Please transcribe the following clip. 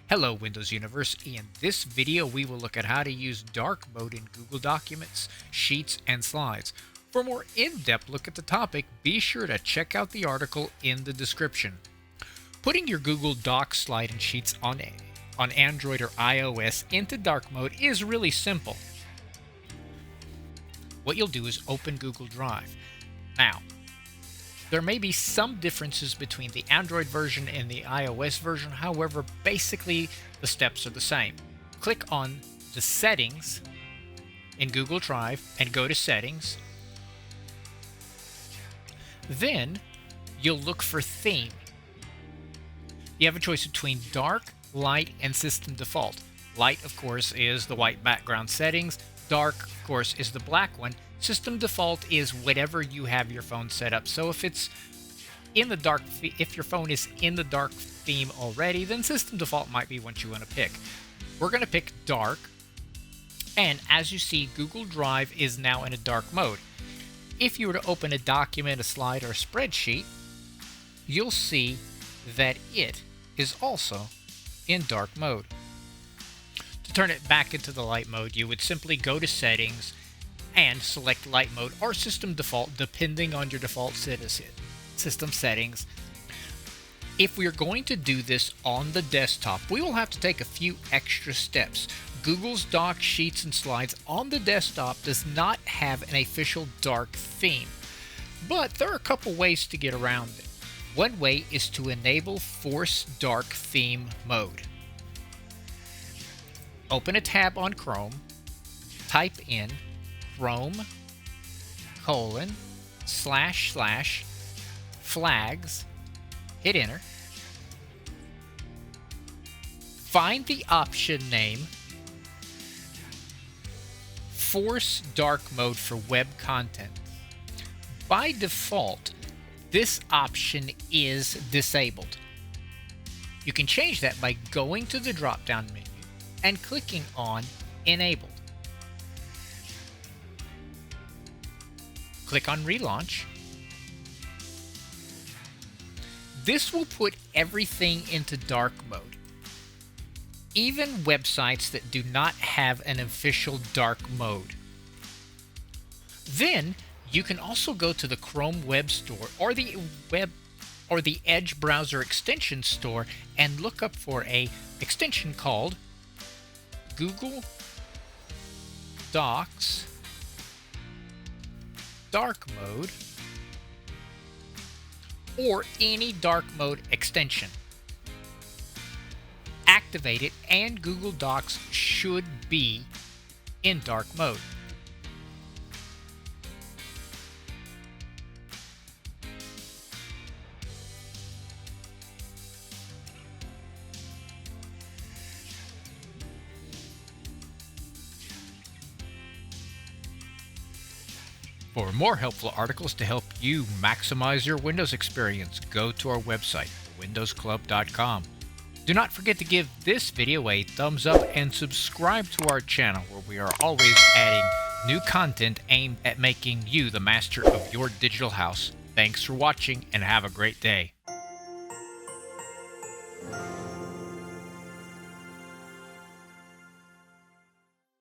Hello Windows Universe. In this video we will look at how to use dark mode in Google Documents, Sheets, and Slides. For a more in-depth look at the topic, be sure to check out the article in the description. Putting your Google Docs, Slide, and Sheets on Android or iOS into dark mode is really simple. What you'll do is open Google Drive. Now, there may be some differences between the Android version and the iOS version, however, basically the steps are the same. Click on the Settings in Google Drive and go to Settings. Then you'll look for Theme. You have a choice between Dark, Light, and System Default. Light, of course, is the white background settings. Dark, of course, is the black one. System default is whatever you have your phone set up. So if it's in the dark, if your phone is in the dark theme already, then system default might be what you want to pick. We're going to pick dark. And as you see, Google Drive is now in a dark mode. If you were to open a document, a slide, or a spreadsheet, you'll see that it is also in dark mode. To turn it back into the light mode, you would simply go to Settings and select light mode or system default depending on your default system settings. If we're going to do this on the desktop, we will have to take a few extra steps. Google's Docs, Sheets, and Slides on the desktop does not have an official dark theme, but there are a couple ways to get around it. One way is to enable Force Dark Theme mode. Open a tab on Chrome, type in Chrome://flags, hit enter. Find the option name Force Dark Mode for web content. By default, this option is disabled. You can change that by going to the drop-down menu and clicking on Enable. Click on Relaunch. This will put everything into dark mode, even websites that do not have an official dark mode. Then you can also go to the Chrome Web Store or the Edge browser extension store and look up for a extension called Google Docs Dark Mode or any dark mode extension. Activate it and Google Docs should be in dark mode. For more helpful articles to help you maximize your Windows experience, go to our website, windowsclub.com. Do not forget to give this video a thumbs up and subscribe to our channel where we are always adding new content aimed at making you the master of your digital house. Thanks for watching and have a great day.